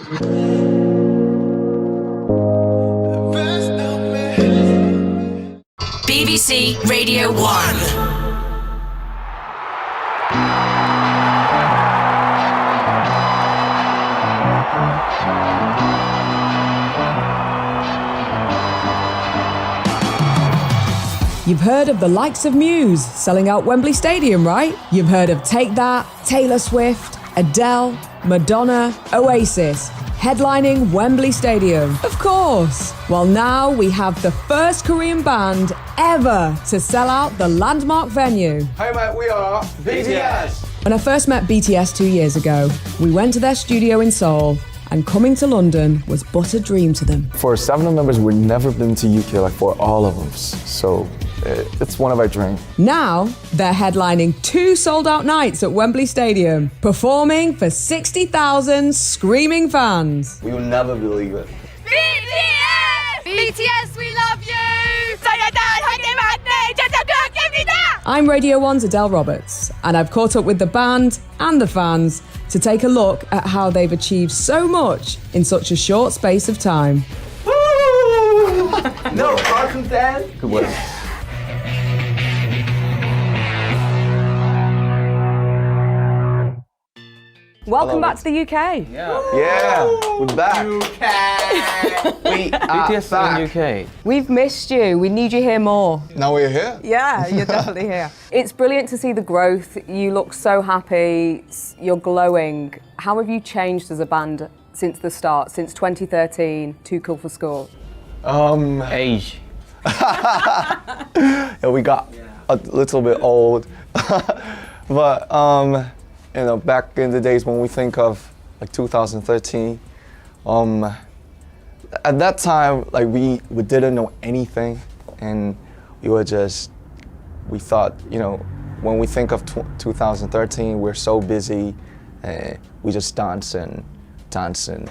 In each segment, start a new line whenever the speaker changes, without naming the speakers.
BBC Radio 1.
You've heard of the likes of Muse selling out Wembley Stadium, right? You've heard of Take That, Taylor Swift, Adele, Madonna, Oasis, headlining Wembley Stadium. Of course. Well, now we have the first Korean band ever to sell out the landmark venue.
Hey mate, we are BTS.
When I first met BTS 2 years ago, we went to their studio in Seoul, and coming to London was but a dream to them.
For 7 members, we've never been to UK, like for all of us. So it's one of our dreams.
Now, they're headlining 2 sold-out nights at Wembley Stadium, performing for 60,000 screaming fans.
We will never believe it.
BTS! BTS, we love you!
I'm Radio 1's Adele Roberts, and I've caught up with the band and the fans to take a look at how they've achieved so much in such a short space of time.
No, cartoon dance. Good work.
Welcome back to the UK.
Yeah, we're back. We are
BTS
back.
in UK.
We've missed you. We need you here more.
Now we're here.
Yeah, you're definitely here. It's brilliant to see the growth. You look so happy. You're glowing. How have you changed as a band since the start, since 2013, Too Cool for School?
Age.
Yeah, we got a little bit old, but you know, back in the days when we think of like 2013, at that time, like we didn't know anything, and we thought, you know, when we think of 2013, we're so busy, we just dancing,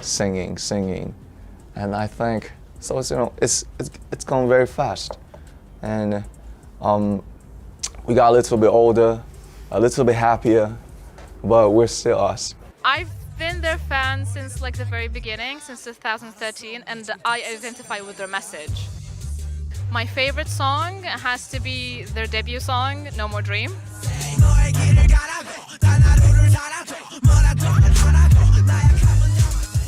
singing, and I think so. It's, you know, it's gone very fast, and we got a little bit older, a little bit happier. But we're still us.
I've been their fan since like the very beginning, since 2013, and I identify with their message. My favorite song has to be their debut song, No More Dream.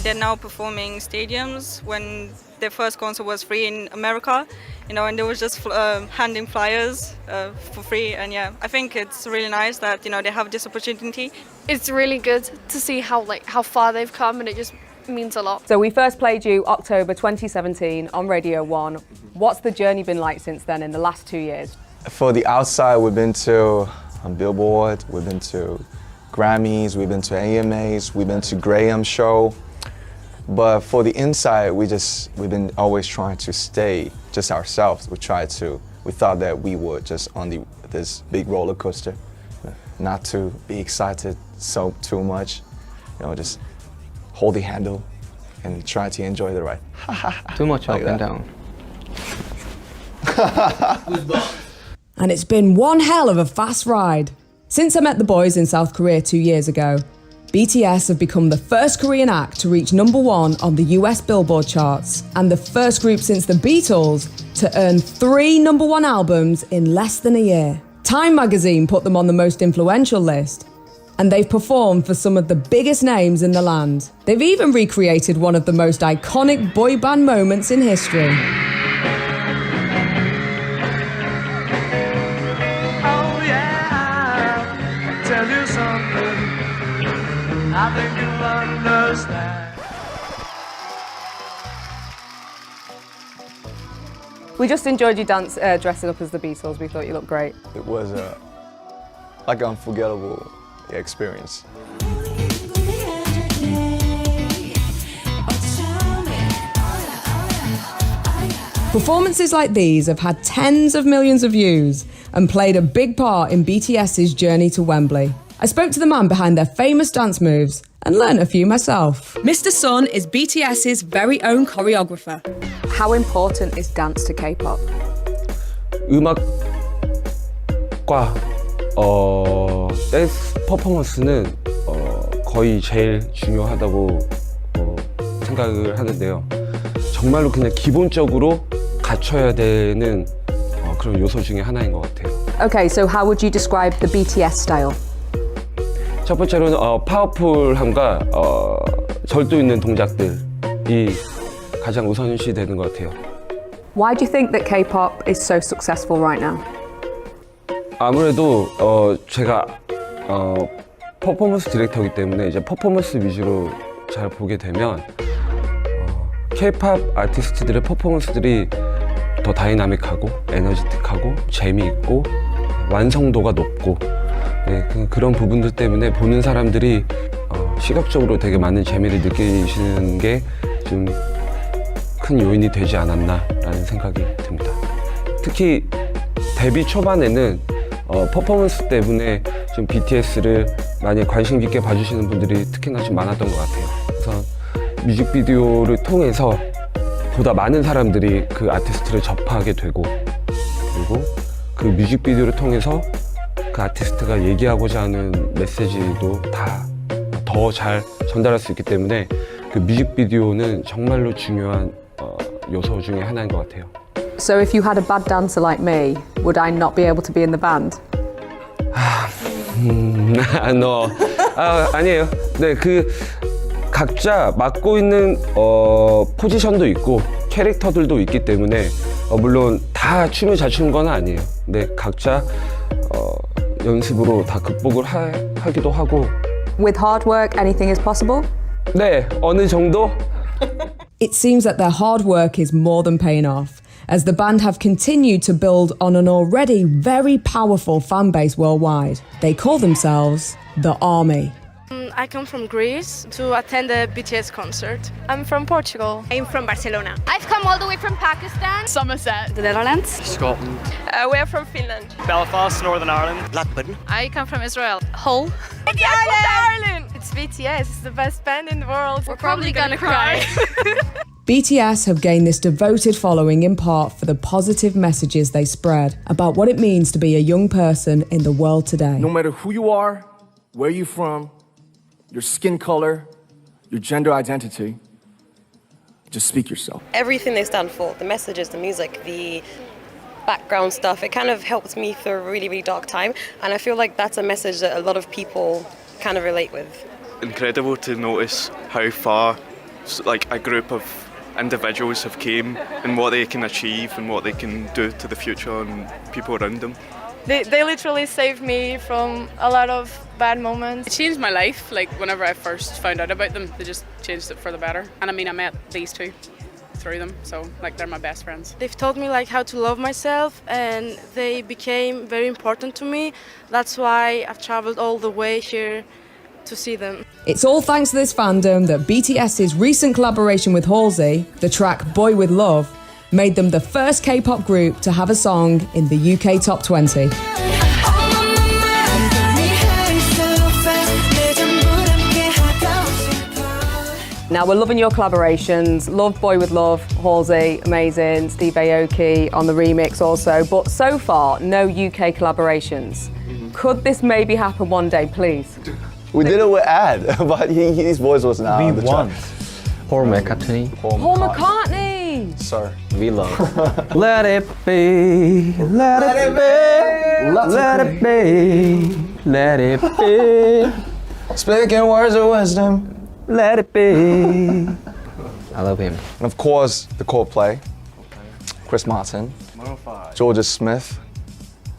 They're now performing stadiums when their first concert was free in America, you know, and they were just handing flyers for free. And yeah, I think it's really nice that, you know, they have this opportunity.
It's really good to see how far they've come, and it just means a lot.
So we first played you October 2017 on Radio 1. What's the journey been like since then in the last 2 years?
For the outside, we've been to Billboard, we've been to Grammys, we've been to AMAs, we've been to Graham's show. But for the inside, we've been always trying to stay just ourselves. We thought that we were just on this big roller coaster, not to be excited too much, you know, just hold the handle and try to enjoy the ride.
Too much
Like
up and
that.
down.
And it's been one hell of a fast ride. Since I met the boys in South Korea 2 years ago, BTS have become the first Korean act to reach #1 on the US Billboard charts, and the first group since the Beatles to earn 3 #1 albums in less than a year. Time magazine put them on the most influential list, and they've performed for some of the biggest names in the land. They've even recreated one of the most iconic boy band moments in history.
Oh yeah, tell you something, I think you'll understand.
We just enjoyed you dressing up as the Beatles. We thought you looked great.
It was like an unforgettable experience.
Performances like these have had tens of millions of views and played a big part in BTS's journey to Wembley. I spoke to the man behind their famous dance moves and learnt a few myself. Mr. Sun is BTS's very own choreographer. How important is dance to K-pop?
음악과 댄스 퍼포먼스는 거의 제일 중요하다고
생각을 하는데요. 정말로 그냥 기본적으로 갖춰야 되는 그런 요소 중에 하나인 것 같아요.
Okay, so how would you describe the BTS style?
첫 번째로는 파워풀함과 절도 있는 동작들이 가장 우선시 되는 것 같아요.
Why do you think that K-pop is so successful right now?
아무래도 제가 퍼포먼스 디렉터이기 때문에 이제 퍼포먼스 위주로 잘 보게 되면 K-팝 아티스트들의 퍼포먼스들이 더 다이나믹하고 에너지틱하고 재미있고 완성도가 높고 그런 부분들 때문에 보는 사람들이 시각적으로 되게 많은 재미를 느끼시는 게 좀 큰 요인이 되지 않았나라는 생각이 듭니다. 특히 데뷔 초반에는 퍼포먼스 때문에 좀 BTS를 많이 관심 깊게 봐주시는 분들이 특히나 좀 많았던 것 같아요. 그래서 뮤직비디오를 통해서 보다 많은 사람들이 그 아티스트를 접하게 되고 그리고 그 뮤직비디오를 통해서 그 아티스트가 얘기하고자 하는 메시지도 다 더 잘 전달할 수 있기 때문에 그 뮤직비디오는 정말로 중요한 요소 중에 하나인 것 같아요.
So if you had a bad dancer like me, would I not be able to be in the band?
No. 아니에요. 네, 그 각자 맡고 있는 포지션도 있고 캐릭터들도 있기 때문에 물론 다 춤을 잘 추는 건 아니에요. 근데 각자 연습으로 다 극복을 하기도 하고.
With hard work, anything is possible?
네, 어느 정도?
It seems that their hard work is more than paying off, as the band have continued to build on an already very powerful fan base worldwide. They call themselves the Army.
I come from Greece to attend a BTS concert. I'm from Portugal.
I'm from Barcelona.
I've come all the way from Pakistan.
Somerset.
The Netherlands.
Scotland.
We're from Finland.
Belfast, Northern Ireland.
Blackburn.
I come from Israel.
Hull.
It's Ireland!
It's BTS. It's the best band in the world.
We're probably gonna cry.
BTS have gained this devoted following in part for the positive messages they spread about what it means to be a young person in the world today.
No matter who you are, where you're from, your skin color, your gender identity, just speak yourself.
Everything they stand for, the messages, the music, the background stuff, it kind of helped me through a really, really dark time. And I feel like that's a message that a lot of people kind of relate with.
Incredible to notice how far like a group of individuals have came and what they can achieve and what they can do to the future and people around them.
They literally saved me from a lot of bad moments.
It changed my life, like whenever I first found out about them, they just changed it for the better. And I mean, I met these two through them, so like they're my best friends.
They've taught me like how to love myself, and they became very important to me. That's why I've traveled all the way here to see them.
It's all thanks to this fandom that BTS's recent collaboration with Halsey, the track Boy With Love, made them the first K-pop group to have a song in the UK Top 20. Now we're loving your collaborations. Love Boy With Love, Halsey, amazing. Steve Aoki on the remix also. But so far, no UK collaborations. Could this maybe happen one day, please?
We did it with Ad, but his voice was not on the track.
Paul McCartney.
Paul McCartney!
Sir.
We love. Let it be, let it be, let it be, let it be.
Speaking words of wisdom.
Let it be. I love him.
And of course, the Coldplay, Chris Martin, Georgia Smith,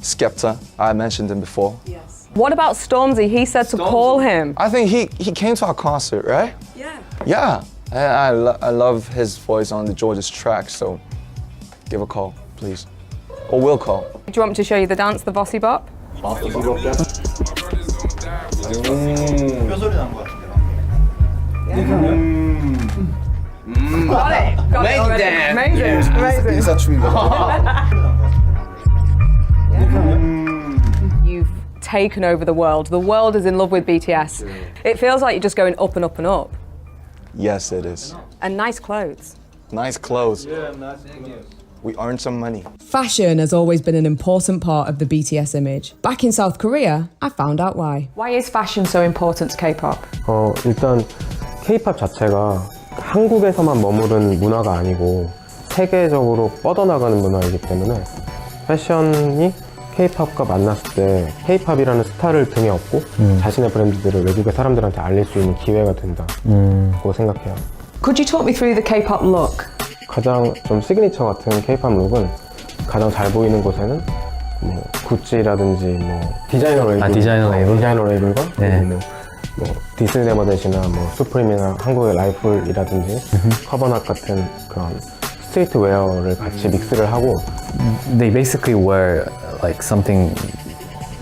Skepta. I mentioned him before.
Yes. What about Stormzy? He said to call him.
I think he came to our concert, right?
Yeah.
Yeah. I love his voice on the Georgia's track, so give a call, please. Or we'll call.
Do you want me to show you the dance, the Bossy Bop? Got it already. Amazing. You've taken over the world. The world is in love with BTS. It feels like you're just going up and up and up.
Yes, it is.
And nice clothes.
Nice clothes. Yeah, nice clothes. We earned some money.
Fashion has always been an important part of the BTS image. Back in South Korea, I found out why. Why is fashion so important to K-pop?
일단 K-pop 자체가
한국에서만 머무른 문화가 아니고 세계적으로 뻗어나가는 문화이기 때문에 패션이 K-팝과 만났을 때 K-팝이라는 스타를 등에 업고 자신의 브랜드들을 외국의 사람들한테 알릴 수 있는 기회가 된다고 생각해요.
Could you talk me through the K-pop look?
가장 좀 시그니처 같은 K-팝 룩은 가장 잘 보이는 곳에는 뭐 구찌라든지 뭐 디자이너 레이블, 디자이너 레이블과
네.
뭐 디스네버댓이나 뭐 수프림이나 한국의 라이플이라든지 커버넛 같은 그런 스트리트 웨어를 같이 믹스를 하고
They basically wear like something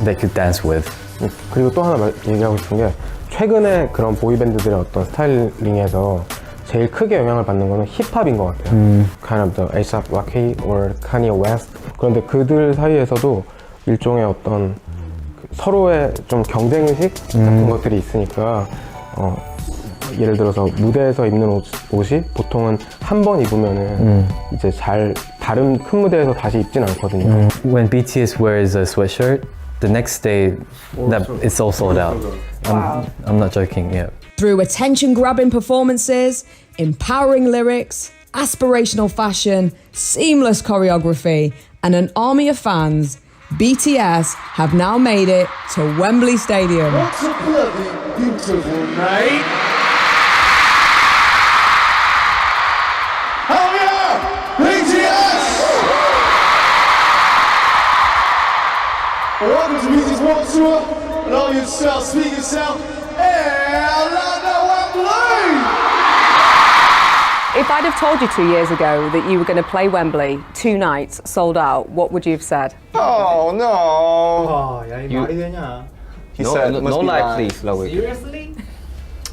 they could dance with.
그리고 또 하나 얘기하고 싶은 게 최근에 그런 보이밴드들의 어떤 스타일링에서 제일 크게 영향을 받는 거는 힙합인 것 같아요. Kind of the A$AP Rocky or Kanye West. 그런데 그들 사이에서도 일종의 어떤 서로의 좀 경쟁의식 같은 것들이 있으니까 예를 들어서 무대에서 입는 옷이 보통은 한 번 입으면은 이제 잘 다른 큰 무대에서 다시 입진 않거든요.
When BTS wears a sweatshirt, the next day it's all sold out. I'm not joking, yeah.
Through attention-grabbing performances, empowering lyrics, aspirational fashion, seamless choreography, and an army of fans, BTS have now made it to Wembley Stadium.
What's a bloody beautiful night? Oh yeah! BTS! Welcome to BTS World Tour, and all yourself, speak yourself, and London Wembley!
If I'd have told you 2 years ago that you were going to play Wembley 2 nights, sold out, what would you have said?
Oh no! He
No,
said,
no,
must
no
be
lie,
lying.
please, Loic.
Seriously?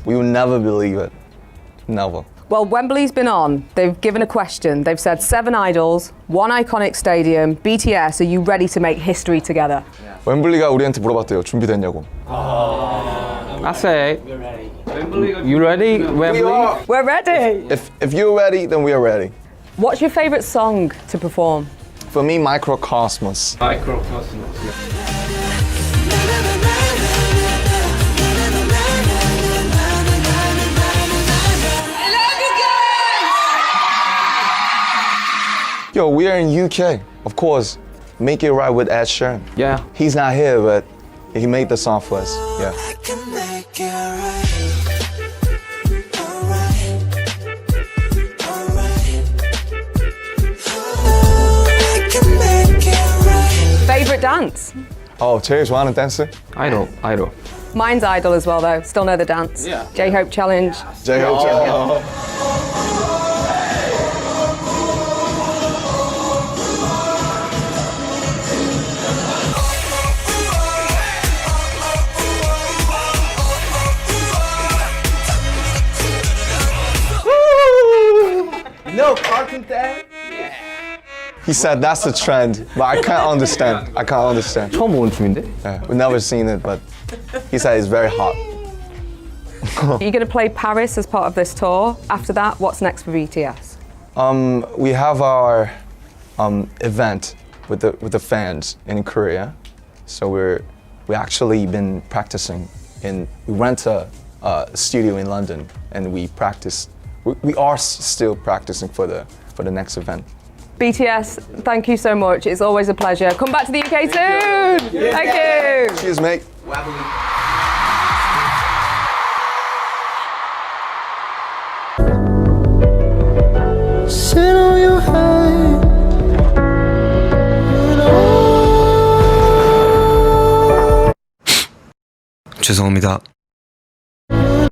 We will never believe it. Never.
Well, Wembley's been on. They've given a question. They've said 7 idols, 1 iconic stadium. BTS, are you ready to make history together?
웸블리가 우리한테 물어봤대요. 준비됐냐고.
I say, you ready, Wembley?
We're ready!
If you're ready, then we are ready.
What's your favourite song to perform?
For me, Microcosmos. Yo, we are in UK. Of course, Make It Right with Ed Sheeran.
Yeah.
He's not here, but he made the song for us. Yeah.
Favourite dance?
Oh, 제일 좋아하는 댄스?
Idol.
Mine's Idol as well, though. Still know the dance.
Yeah.
J-Hope Challenge.
J-Hope.
No cartoon dance?
He said that's the trend, but I can't understand. I can't understand.
처음 보는 춤인데?
Yeah, we've never seen it, but he said it's very hot.
Are you going to play Paris as part of this tour? After that, what's next for BTS?
We have our event with the fans in Korea, so we actually been practicing. We rent a studio in London, and we practice. We are still practicing for the next event.
BTS, thank you so much. It's always a pleasure. Come back to the UK soon. Thank you.
Cheers, mate.
Sit on your head.
죄송합니다.